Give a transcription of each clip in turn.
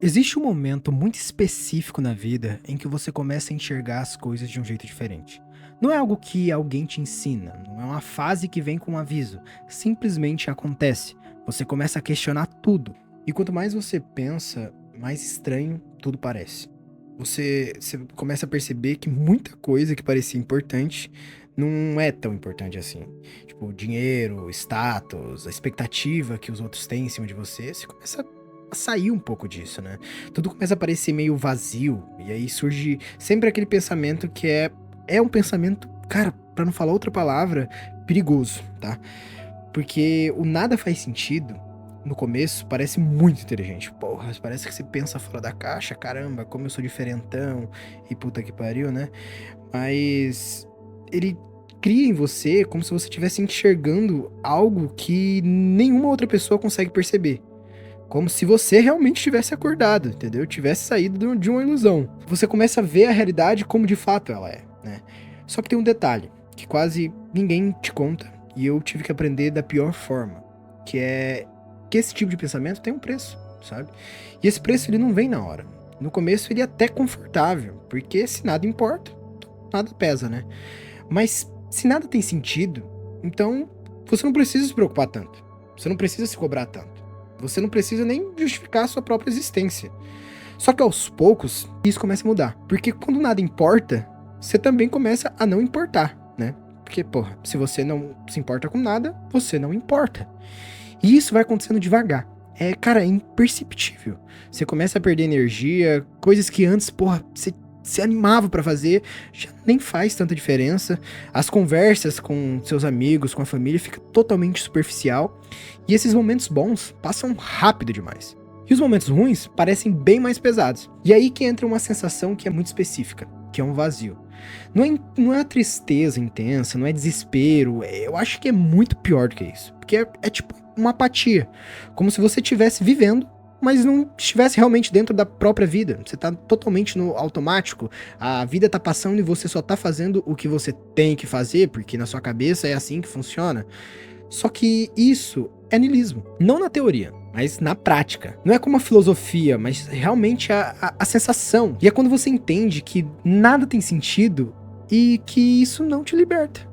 Existe um momento muito específico na vida em que você começa a enxergar as coisas de um jeito diferente. Não é algo que alguém te ensina, não é uma fase que vem com um aviso, simplesmente acontece. Você começa a questionar tudo. E quanto mais você pensa, mais estranho tudo parece. Você começa a perceber que muita coisa que parecia importante não é tão importante assim. Tipo, dinheiro, status, a expectativa que os outros têm em cima de você, você começa a sair um pouco disso, né? Tudo começa a parecer meio vazio, e aí surge sempre aquele pensamento que é um pensamento, cara, pra não falar outra palavra, perigoso, tá? Porque o nada faz sentido no começo parece muito inteligente. Porra, parece que você pensa fora da caixa, caramba, como eu sou diferentão e puta que pariu, né? Mas ele cria em você como se você estivesse enxergando algo que nenhuma outra pessoa consegue perceber. Como se você realmente tivesse acordado, entendeu? Tivesse saído de uma ilusão. Você começa a ver a realidade como de fato ela é, né? Só que tem um detalhe que quase ninguém te conta e eu tive que aprender da pior forma, que é que esse tipo de pensamento tem um preço, sabe? E esse preço ele não vem na hora. No começo ele é até confortável, porque se nada importa, nada pesa, né? Mas se nada tem sentido, então você não precisa se preocupar tanto. Você não precisa se cobrar tanto. Você não precisa nem justificar a sua própria existência. Só que aos poucos, isso começa a mudar. Porque quando nada importa, você também começa a não importar, né? Porque, porra, se você não se importa com nada, você não importa. E isso vai acontecendo devagar. Cara, é imperceptível. Você começa a perder energia, coisas que antes, porra, você se animava pra fazer, já nem faz tanta diferença. As conversas com seus amigos, com a família, fica totalmente superficial. E esses momentos bons passam rápido demais. E os momentos ruins parecem bem mais pesados. E aí que entra uma sensação que é muito específica, que é um vazio. Não é tristeza intensa, não é desespero. Eu acho que é muito pior do que isso. Porque é tipo uma apatia. Como se você estivesse vivendo, mas não estivesse realmente dentro da própria vida. Você tá totalmente no automático. A vida tá passando e você só tá fazendo o que você tem que fazer, porque na sua cabeça é assim que funciona. Só que isso é niilismo. Não na teoria, mas na prática. Não é como a filosofia, mas realmente a sensação. E é quando você entende que nada tem sentido e que isso não te liberta.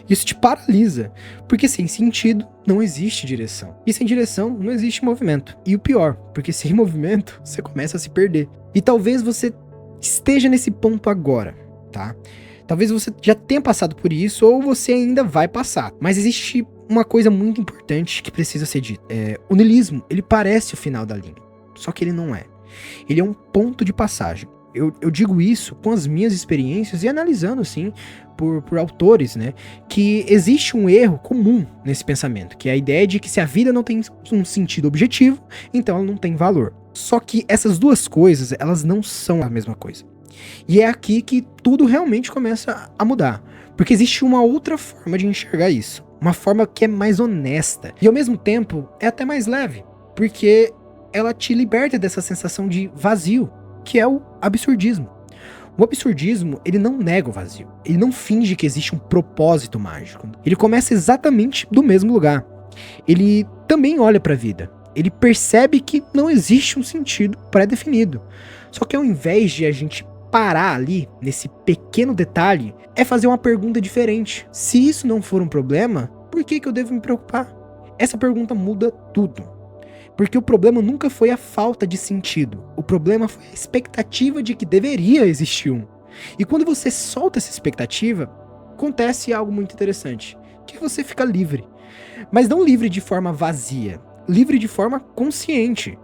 Isso te paralisa, porque sem sentido não existe direção. E sem direção não existe movimento. E o pior, porque sem movimento você começa a se perder. E talvez você esteja nesse ponto agora, tá? Talvez você já tenha passado por isso ou você ainda vai passar. Mas existe uma coisa muito importante que precisa ser dita. O niilismo, ele parece o final da linha, só que ele não é. Ele é um ponto de passagem. Eu digo isso com as minhas experiências e analisando, assim, por autores, né? Que existe um erro comum nesse pensamento, que é a ideia de que se a vida não tem um sentido objetivo, então ela não tem valor. Só que essas duas coisas, elas não são a mesma coisa. E é aqui que tudo realmente começa a mudar. Porque existe uma outra forma de enxergar isso. Uma forma que é mais honesta. E ao mesmo tempo, é até mais leve. Porque ela te liberta dessa sensação de vazio, que é o absurdismo. O absurdismo, ele não nega o vazio. Ele não finge que existe um propósito mágico. Ele começa exatamente do mesmo lugar. Ele também olha para a vida. Ele percebe que não existe um sentido pré-definido. Só que ao invés de a gente parar ali, nesse pequeno detalhe, é fazer uma pergunta diferente. Se isso não for um problema, por que eu devo me preocupar? Essa pergunta muda tudo. Porque o problema nunca foi a falta de sentido. O problema foi a expectativa de que deveria existir um. E quando você solta essa expectativa, acontece algo muito interessante, que você fica livre. Mas não livre de forma vazia, livre de forma consciente.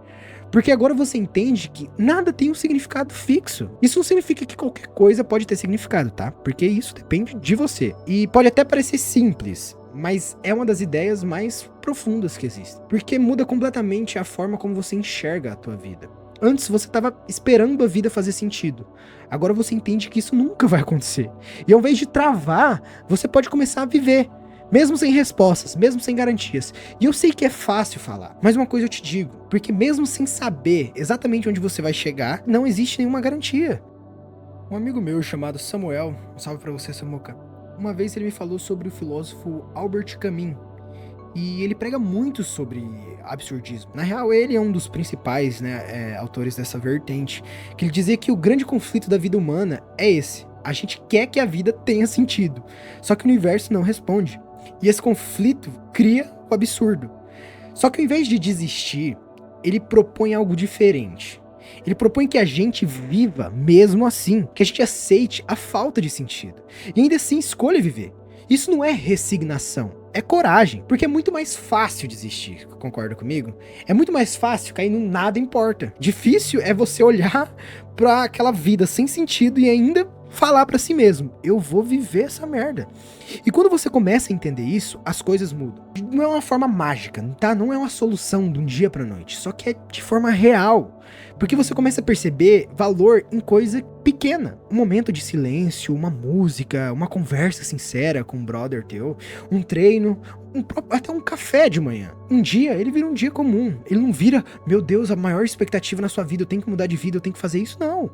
Porque agora você entende que nada tem um significado fixo. Isso não significa que qualquer coisa pode ter significado, tá? Porque isso depende de você. E pode até parecer simples, mas é uma das ideias mais profundas que existem. Porque muda completamente a forma como você enxerga a tua vida. Antes você estava esperando a vida fazer sentido. Agora você entende que isso nunca vai acontecer. E ao invés de travar, você pode começar a viver. Mesmo sem respostas, mesmo sem garantias. E eu sei que é fácil falar, mas uma coisa eu te digo, porque mesmo sem saber exatamente onde você vai chegar, não existe nenhuma garantia. Um amigo meu chamado Samuel, um salve pra você, Samuca, uma vez ele me falou sobre o filósofo Albert Camus, E ele prega muito sobre absurdismo. Na real, ele é um dos principais, né, autores dessa vertente, que ele dizia que o grande conflito da vida humana é esse. A gente quer que a vida tenha sentido, só que o universo não responde. E esse conflito cria o absurdo. Só que ao invés de desistir, ele propõe algo diferente. Ele propõe que a gente viva mesmo assim, que a gente aceite a falta de sentido e ainda assim escolha viver. Isso não é resignação, é coragem, porque é muito mais fácil desistir, concorda comigo? É muito mais fácil cair no nada importa. Difícil é você olhar pra aquela vida sem sentido e ainda falar pra si mesmo, eu vou viver essa merda. E quando você começa a entender isso, as coisas mudam. Não é uma forma mágica, tá? Não é uma solução de um dia pra noite, só que é de forma real. Porque você começa a perceber valor em coisa pequena. Um momento de silêncio, uma música, uma conversa sincera com um brother teu, um treino, até um café de manhã. Um dia, ele vira um dia comum. Ele não vira, meu Deus, a maior expectativa na sua vida, eu tenho que mudar de vida, eu tenho que fazer isso. Não.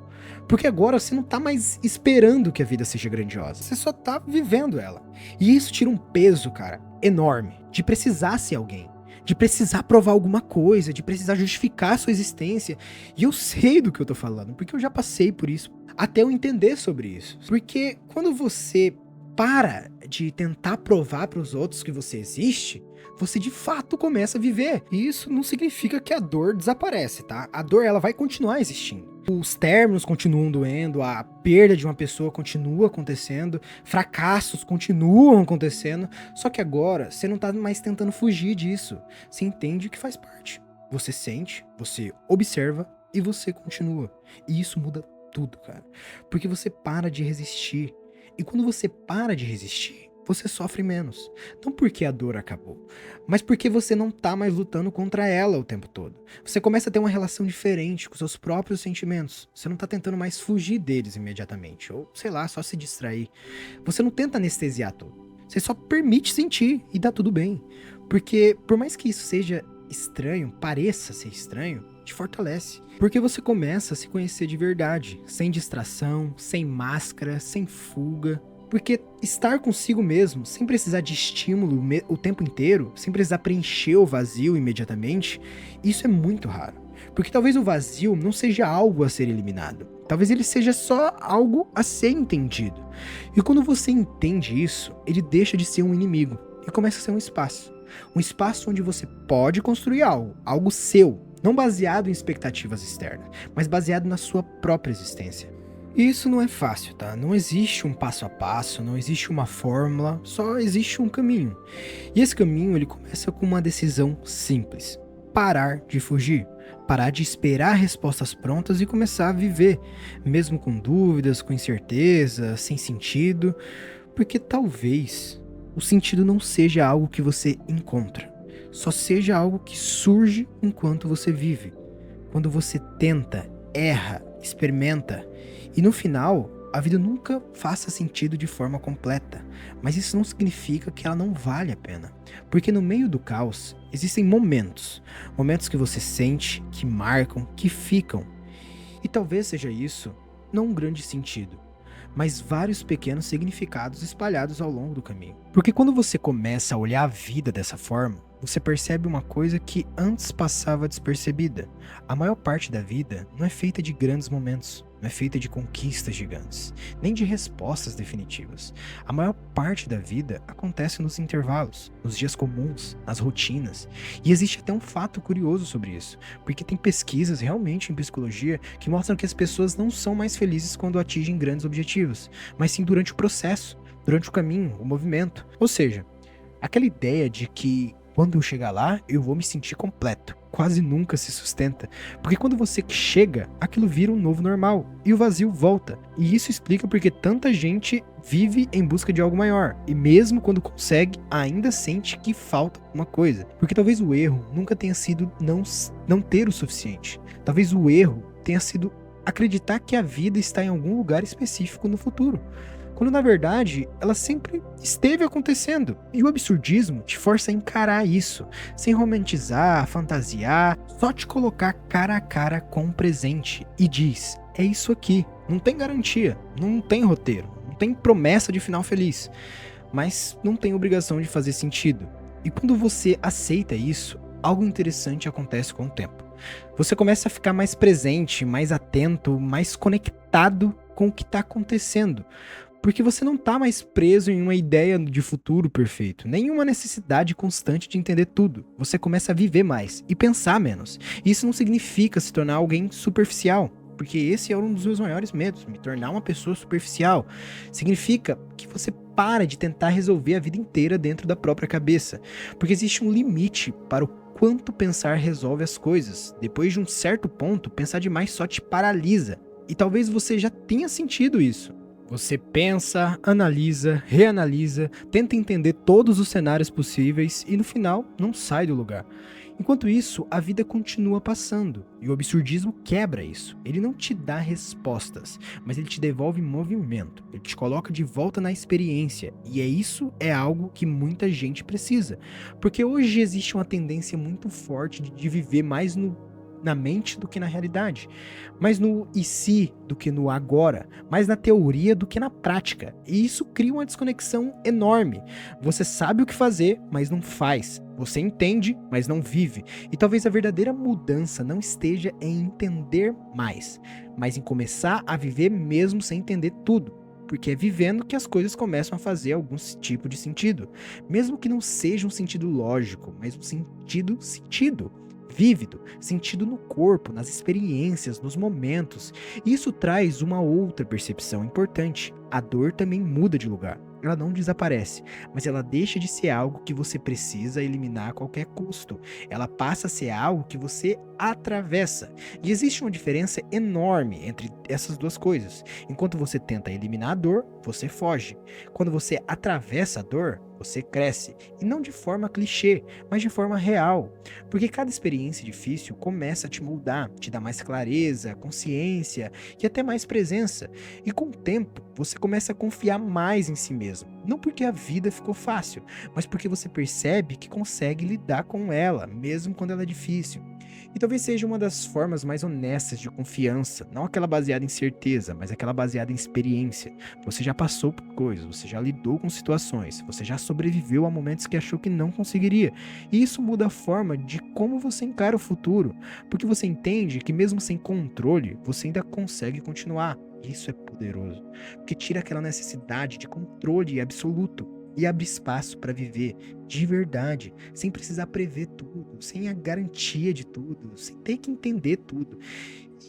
Porque agora você não tá mais esperando que a vida seja grandiosa. Você só tá vivendo ela. E isso tira um peso, cara, enorme, de precisar ser alguém. De precisar provar alguma coisa, de precisar justificar a sua existência. E eu sei do que eu tô falando, porque eu já passei por isso, até eu entender sobre isso. Porque quando você para de tentar provar para os outros que você existe, você de fato começa a viver. E isso não significa que a dor desaparece, tá? A dor, ela vai continuar existindo. Os términos continuam doendo, a perda de uma pessoa continua acontecendo, fracassos continuam acontecendo, só que agora você não tá mais tentando fugir disso. Você entende que faz parte. Você sente, você observa e você continua. E isso muda tudo, cara. Porque você para de resistir. E quando você para de resistir, você sofre menos. Não porque a dor acabou, mas porque você não tá mais lutando contra ela o tempo todo. Você começa a ter uma relação diferente com seus próprios sentimentos. Você não tá tentando mais fugir deles imediatamente, ou sei lá, só se distrair. Você não tenta anestesiar tudo. Você só permite sentir e dá tudo bem. Porque por mais que isso seja estranho, pareça ser estranho, te fortalece. Porque você começa a se conhecer de verdade, sem distração, sem máscara, sem fuga. Porque estar consigo mesmo, sem precisar de estímulo o tempo inteiro, sem precisar preencher o vazio imediatamente, isso é muito raro. Porque talvez o vazio não seja algo a ser eliminado. Talvez ele seja só algo a ser entendido. E quando você entende isso, ele deixa de ser um inimigo e começa a ser um espaço. Um espaço onde você pode construir algo seu, não baseado em expectativas externas, mas baseado na sua própria existência. E isso não é fácil, tá? Não existe um passo a passo, não existe uma fórmula, só existe um caminho. E esse caminho, ele começa com uma decisão simples: parar de fugir, parar de esperar respostas prontas e começar a viver, mesmo com dúvidas, com incerteza, sem sentido, porque talvez o sentido não seja algo que você encontra, só seja algo que surge enquanto você vive. Quando você tenta, erra, experimenta, e no final, a vida nunca faça sentido de forma completa, mas isso não significa que ela não vale a pena. Porque no meio do caos, existem momentos que você sente, que marcam, que ficam. E talvez seja isso, não um grande sentido, mas vários pequenos significados espalhados ao longo do caminho. Porque quando você começa a olhar a vida dessa forma, você percebe uma coisa que antes passava despercebida. A maior parte da vida não é feita de grandes momentos, não é feita de conquistas gigantes, nem de respostas definitivas. A maior parte da vida acontece nos intervalos, nos dias comuns, nas rotinas. E existe até um fato curioso sobre isso, porque tem pesquisas realmente em psicologia que mostram que as pessoas não são mais felizes quando atingem grandes objetivos, mas sim durante o processo, durante o caminho, o movimento. Ou seja, aquela ideia de que quando eu chegar lá, eu vou me sentir completo. Quase nunca se sustenta, porque quando você chega, aquilo vira um novo normal, e o vazio volta. E isso explica porque tanta gente vive em busca de algo maior, e mesmo quando consegue, ainda sente que falta alguma coisa. Porque talvez o erro nunca tenha sido não ter o suficiente. Talvez o erro tenha sido acreditar que a vida está em algum lugar específico no futuro, quando na verdade ela sempre esteve acontecendo. E o absurdismo te força a encarar isso, sem romantizar, fantasiar, só te colocar cara a cara com o presente e diz: é isso aqui. Não tem garantia, não tem roteiro, não tem promessa de final feliz, mas não tem obrigação de fazer sentido. E quando você aceita isso, algo interessante acontece com o tempo. Você começa a ficar mais presente, mais atento, mais conectado com o que está acontecendo. Porque você não está mais preso em uma ideia de futuro perfeito, nenhuma necessidade constante de entender tudo. Você começa a viver mais e pensar menos. Isso não significa se tornar alguém superficial, porque esse é um dos meus maiores medos, me tornar uma pessoa superficial. Significa que você para de tentar resolver a vida inteira dentro da própria cabeça, porque existe um limite para o quanto pensar resolve as coisas. Depois de um certo ponto, pensar demais só te paralisa. E talvez você já tenha sentido isso. Você pensa, analisa, reanalisa, tenta entender todos os cenários possíveis e no final não sai do lugar. Enquanto isso, a vida continua passando e o absurdismo quebra isso. Ele não te dá respostas, mas ele te devolve movimento, ele te coloca de volta na experiência e é algo que muita gente precisa. Porque hoje existe uma tendência muito forte de viver mais na mente do que na realidade, mais no e se do que no agora, mais na teoria do que na prática. E isso cria uma desconexão enorme. Você sabe o que fazer, mas não faz. Você entende, mas não vive. E talvez a verdadeira mudança não esteja em entender mais, mas em começar a viver mesmo sem entender tudo. Porque é vivendo que as coisas começam a fazer algum tipo de sentido. Mesmo que não seja um sentido lógico, mas um sentido vívido, sentido no corpo, nas experiências, nos momentos. E isso traz uma outra percepção importante. A dor também muda de lugar. Ela não desaparece, mas ela deixa de ser algo que você precisa eliminar a qualquer custo. Ela passa a ser algo que você atravessa. E existe uma diferença enorme entre essas duas coisas. Enquanto você tenta eliminar a dor, você foge. Quando você atravessa a dor, você cresce. E não de forma clichê, mas de forma real. Porque cada experiência difícil começa a te moldar, te dá mais clareza, consciência e até mais presença. E com o tempo, você começa a confiar mais em si mesmo. Não porque a vida ficou fácil, mas porque você percebe que consegue lidar com ela, mesmo quando ela é difícil. E talvez seja uma das formas mais honestas de confiança, não aquela baseada em certeza, mas aquela baseada em experiência. Você já passou por coisas, você já lidou com situações, você já sobreviveu a momentos que achou que não conseguiria. E isso muda a forma de como você encara o futuro, porque você entende que mesmo sem controle, você ainda consegue continuar. Isso é poderoso, porque tira aquela necessidade de controle absoluto e abre espaço para viver de verdade, sem precisar prever tudo, sem a garantia de tudo, sem ter que entender tudo.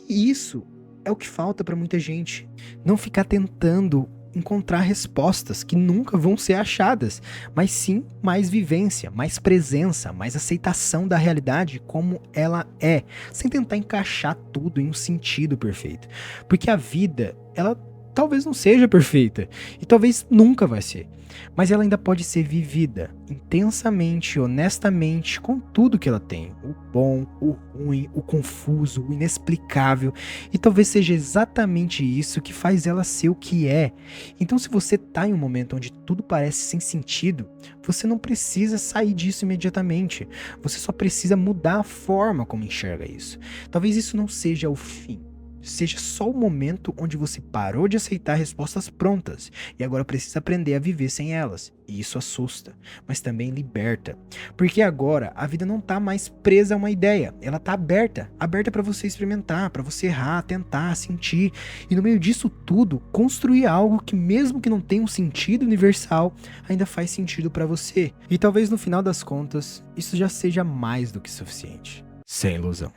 E isso é o que falta para muita gente. Não ficar tentando encontrar respostas que nunca vão ser achadas, mas sim mais vivência, mais presença, mais aceitação da realidade como ela é, sem tentar encaixar tudo em um sentido perfeito. Porque a vida, ela talvez não seja perfeita e talvez nunca vai ser, mas ela ainda pode ser vivida intensamente, honestamente, com tudo que ela tem, o bom, o ruim, o confuso, o inexplicável, e talvez seja exatamente isso que faz ela ser o que é. Então, se você tá em um momento onde tudo parece sem sentido, você não precisa sair disso imediatamente, você só precisa mudar a forma como enxerga isso. Talvez isso não seja o fim, seja só o momento onde você parou de aceitar respostas prontas e agora precisa aprender a viver sem elas. E isso assusta, mas também liberta. Porque agora a vida não tá mais presa a uma ideia, ela tá aberta para você experimentar, para você errar, tentar, sentir. E no meio disso tudo, construir algo que mesmo que não tenha um sentido universal, ainda faz sentido para você. E talvez no final das contas, isso já seja mais do que suficiente. Sem ilusão.